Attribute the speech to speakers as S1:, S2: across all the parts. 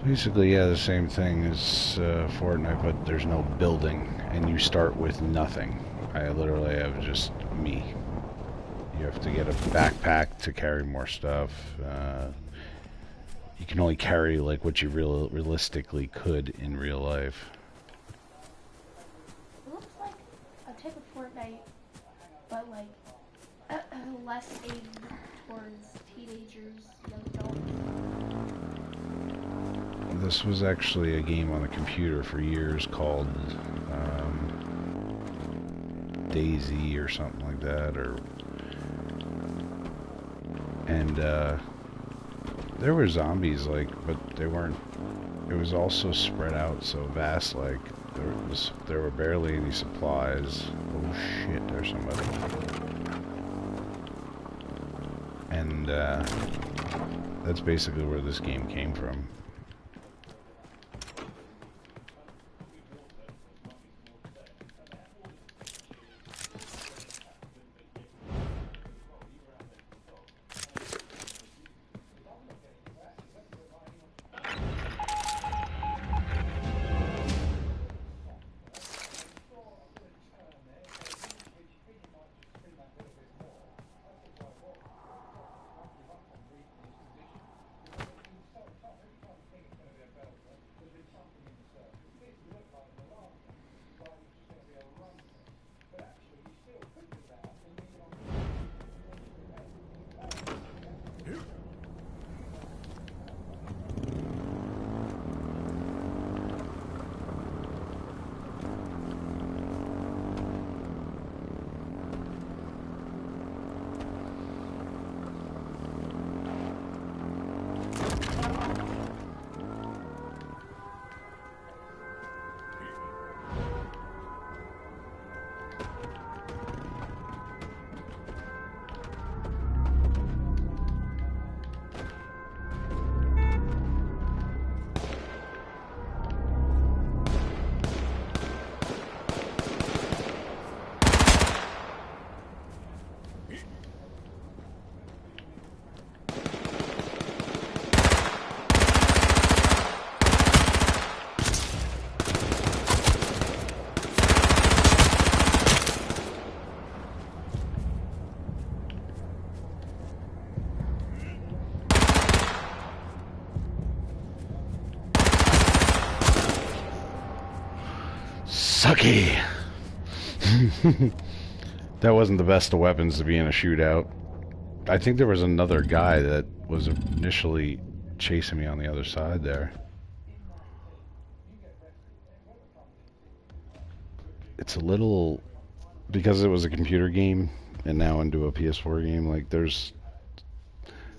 S1: Basically, yeah, the same thing as Fortnite, but there's no building, and you start with nothing. I literally have just me. You have to get a backpack to carry more stuff. You can only carry like what you realistically could in real life.
S2: It looks like a type of Fortnite, but like less aimed towards teenagers, young adults.
S1: This was actually a game on the computer for years called Daisy or something like that, and there were zombies, like, but they weren't. It was also spread out so vast, like there were barely any supplies. Oh shit! There's somebody. And that's basically where this game came from. Sucky! That wasn't the best of weapons to be in a shootout. I think there was another guy that was initially chasing me on the other side there. It's a little... because it was a computer game and now into a PS4 game, like there's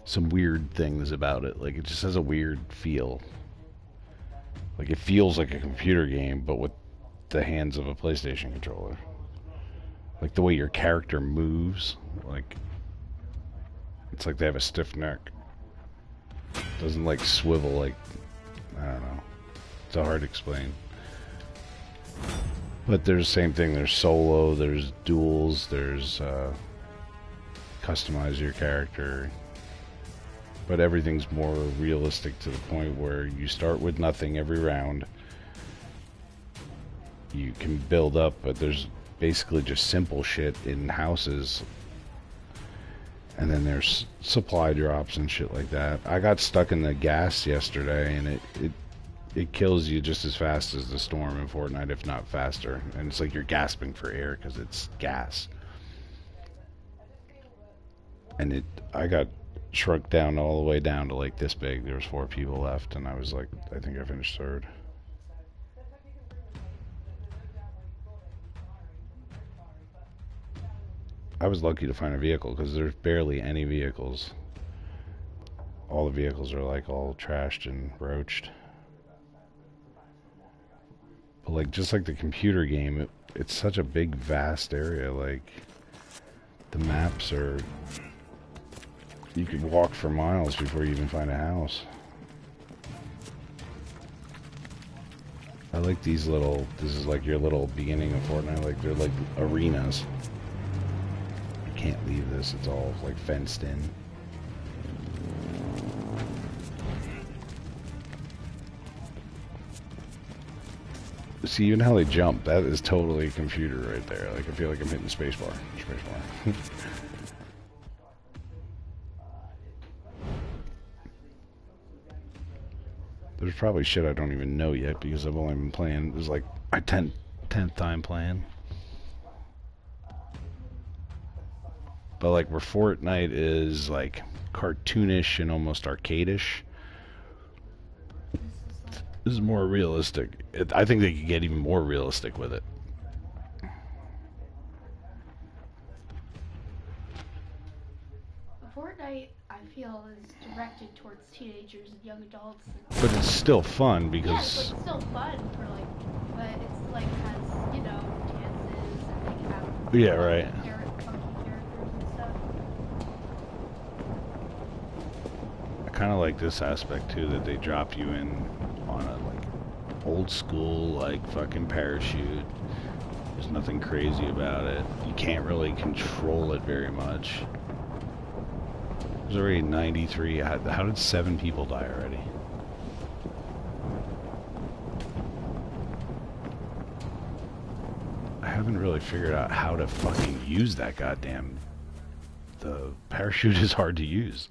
S1: some weird things about it. Like it just has a weird feel. Like it feels like a computer game, but with the hands of a PlayStation controller. Like the way your character moves, like it's like they have a stiff neck. Doesn't like swivel like, I don't know. It's hard to explain. But there's the same thing. There's solo, there's duels, there's customize your character. But everything's more realistic to the point where you start with nothing every round. You can build up, but there's basically just simple shit in houses. And then there's supply drops and shit like that. I got stuck in the gas yesterday, and it kills you just as fast as the storm in Fortnite, if not faster. And it's like you're gasping for air because it's gas. And I got shrunk down all the way down to like this big. There was 4 people left, and I was like, I think I finished 3rd. I was lucky to find a vehicle because there's barely any vehicles. All the vehicles are like all trashed and roached. But like just like the computer game, it's such a big vast area. Like the maps are, you could walk for miles before you even find a house. I like these little, this is like your little beginning of Fortnite, like they're like arenas. Can't leave this, it's all like fenced in. See, even how they jump, that is totally a computer right there. Like, I feel like I'm hitting spacebar. Spacebar. There's probably shit I don't even know yet because I've only been playing. This is like my 10th time playing. But like where Fortnite is like cartoonish and almost arcadish, this is more realistic. I think they could get even more realistic with it.
S2: Fortnite, I feel, is directed towards teenagers and young adults.
S1: But it's still fun
S2: Yeah,
S1: because
S2: it's like still fun for like, but it's like has, you know, dances and they can have
S1: yeah, right.
S2: funky characters and stuff.
S1: I kind of like this aspect too, that they drop you in on a like old school like fucking parachute. There's nothing crazy about it. You can't really control it very much. There's already 93. How did 7 people die already? I haven't really figured out how to fucking use that goddamn... The parachute is hard to use.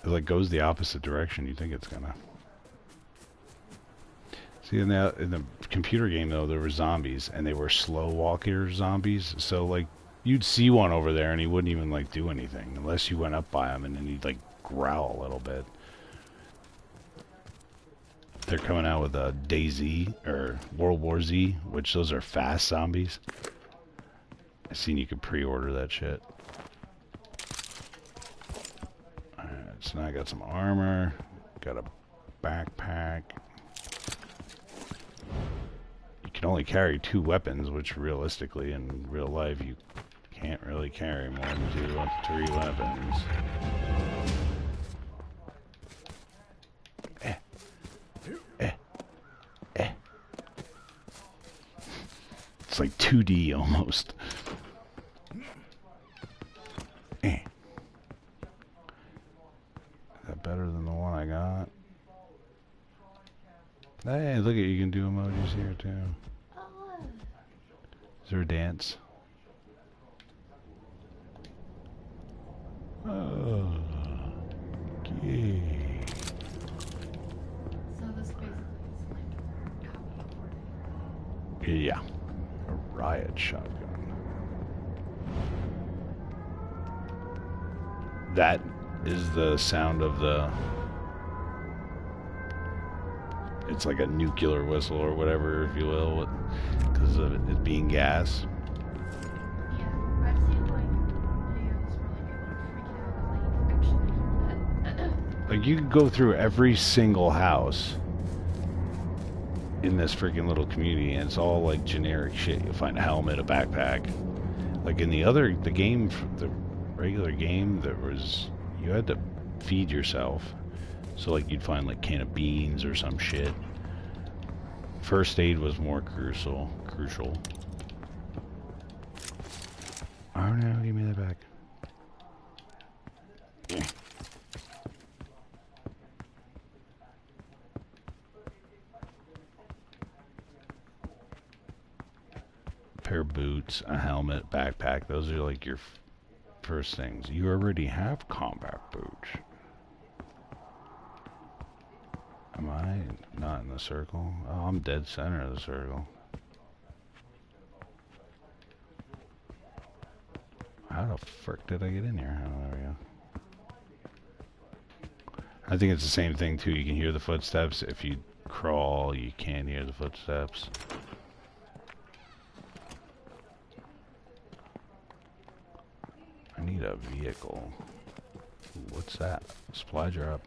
S1: It like goes the opposite direction you think it's gonna. See, in the computer game though, there were zombies, and they were slow walker zombies. So like, you'd see one over there, and he wouldn't even like do anything unless you went up by him, and then he'd like growl a little bit. They're coming out with a DayZ or World War Z, which those are fast zombies. I seen you could pre-order that shit. Alright, so now I got some armor, got a backpack. You can only carry 2 weapons, which realistically in real life you can't really carry more than 2 up to 3 weapons. It's like 2D almost. Is that better than the one I got? Hey, look at you can do emojis here too. Is there a dance? Oh, okay.
S2: So this basically is like copy of Fortnite.
S1: Yeah. A riot shotgun. That is the sound of the... It's like a nuclear whistle or whatever, if you will, because of it being gas.
S2: Yeah, I've seen like videos where like people are freaking out because they actually heard that.
S1: Like, you could go through every single house in this freaking little community, and it's all like generic shit. You'll find a helmet, a backpack. Like in the game, the regular game, you had to feed yourself. So like you'd find like can of beans or some shit. First aid was more crucial. Oh no, give me that back. Pair of boots, a helmet, backpack. Those are like your first things. You already have combat boots. Am I not in the circle? Oh, I'm dead center of the circle. How the frick did I get in here? Oh, there we go. I think it's the same thing too. You can hear the footsteps. If you crawl, you can't hear the footsteps. I need a vehicle. Ooh, what's that? Supply drop.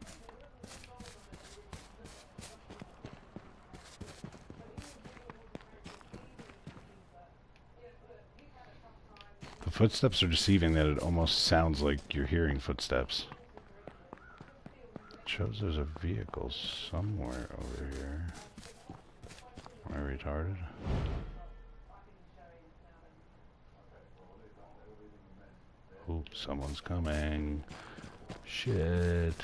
S1: The footsteps are deceiving that it almost sounds like you're hearing footsteps. It shows there's a vehicle somewhere over here. Am I retarded? Ooh, someone's coming. Shit.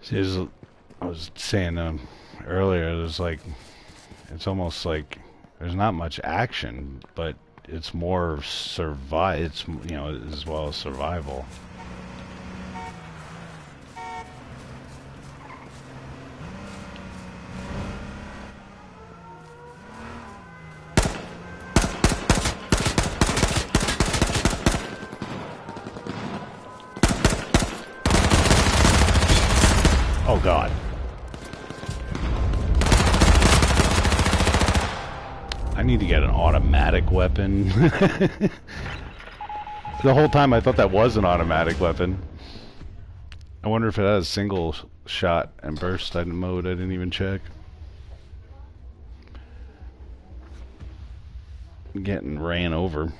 S1: See, I was saying earlier, there's like, it's almost like there's not much action, but it's more it's, you know, as well as survival. Oh God. I need to get an automatic weapon. The whole time I thought that was an automatic weapon. I wonder if it has single shot and burst mode. I didn't even check. I'm getting ran over.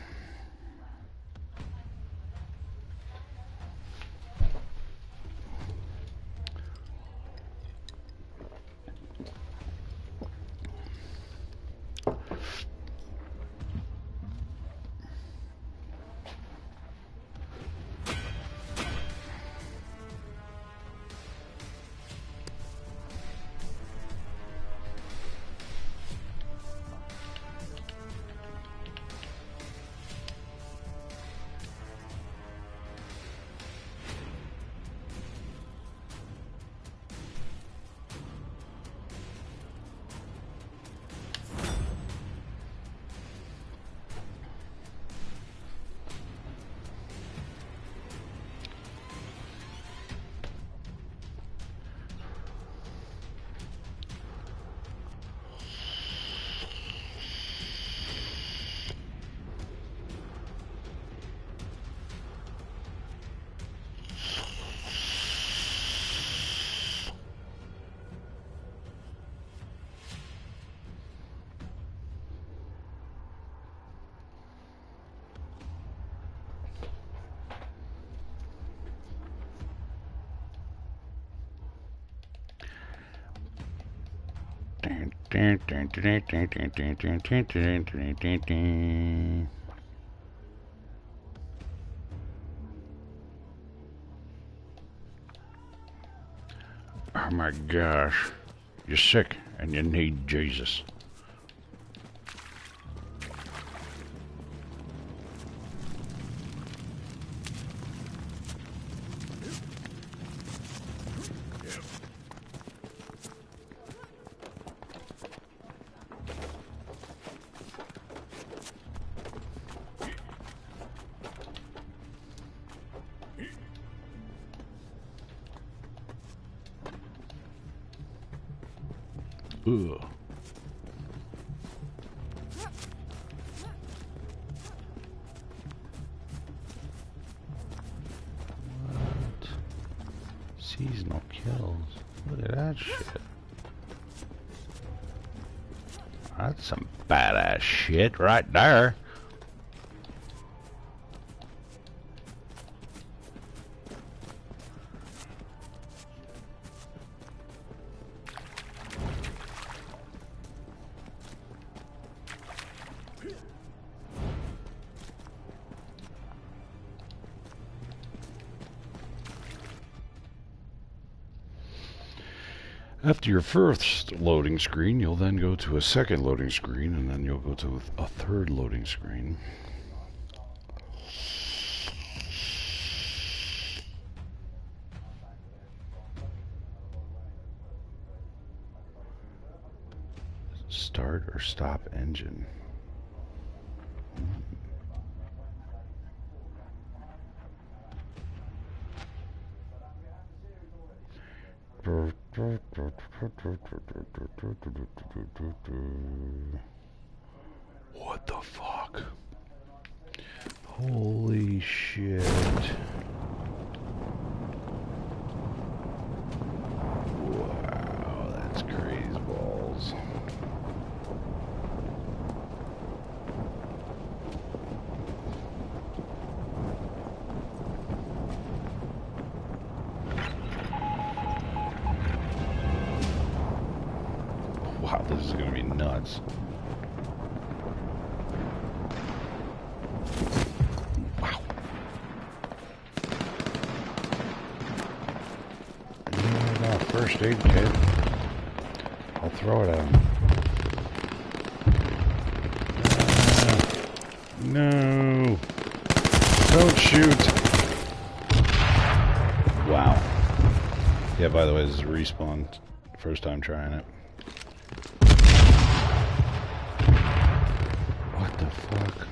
S1: Oh my gosh. You're sick and you need Jesus. Ugh. What? Seasonal kills. Look at that shit. That's some badass shit right there. After your first loading screen, you'll then go to a second loading screen, and then you'll go to a third loading screen. Start or stop engine. What the fuck? Holy shit. Wow, that's crazy balls. Wow, this is gonna be nuts. Wow. Yeah, that first aid kit. I'll throw it at him. No! Don't shoot! Wow. Yeah, by the way, this is respawn. First time trying it. What the fuck?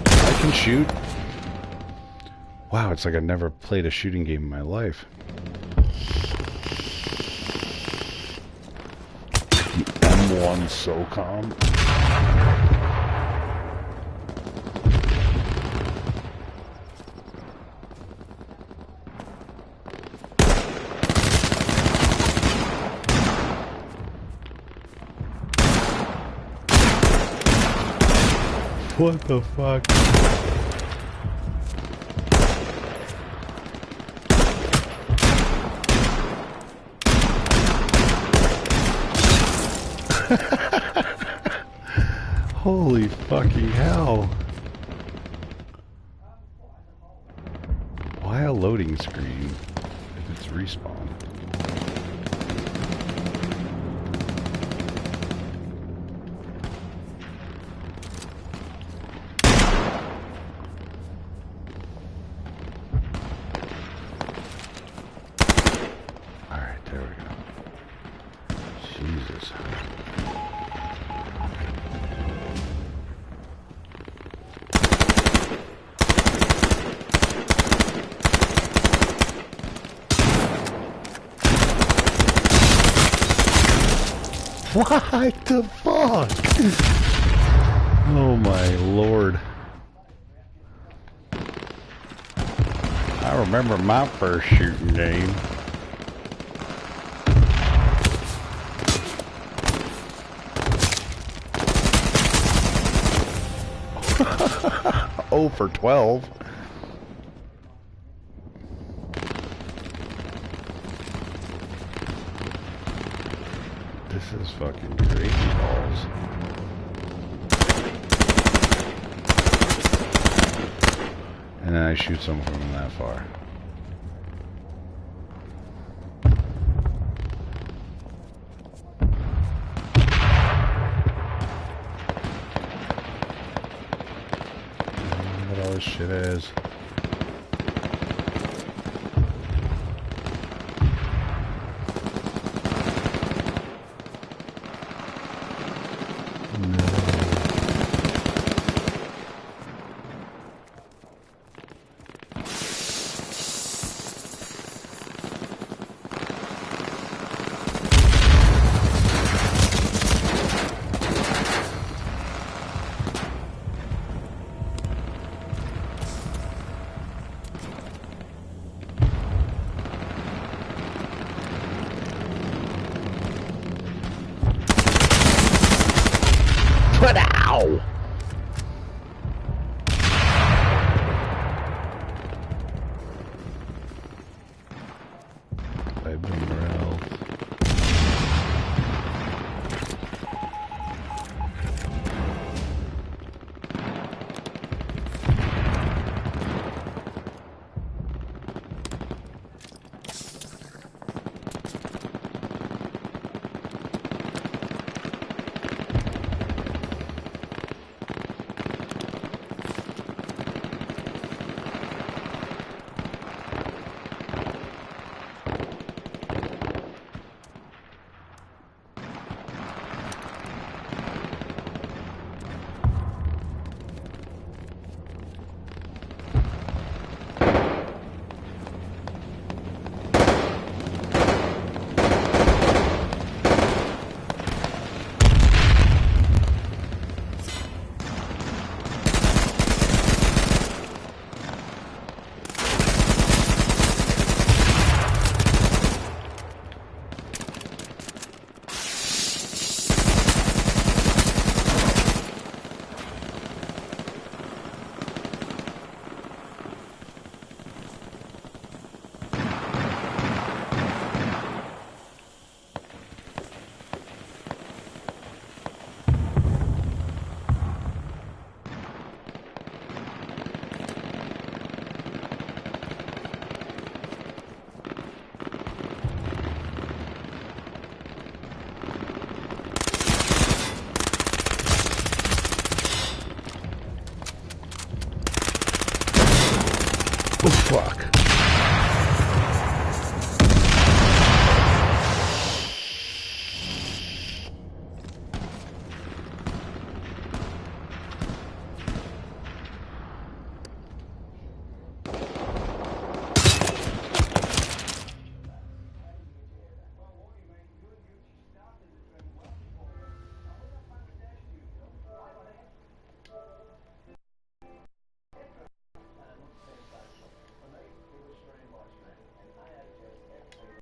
S1: I can shoot? Wow, it's like I've never played a shooting game in my life. The M1 SOCOM. What the fuck? Holy fucking hell. Why a loading screen if it's respawn? Alright, there we go. Jesus. What the fuck? Oh my lord. I remember my first shooting game. Oh for 12. This is fucking crazy balls. And then I shoot someone from that far. What all this shit is. Ow! I've been morale. fuck.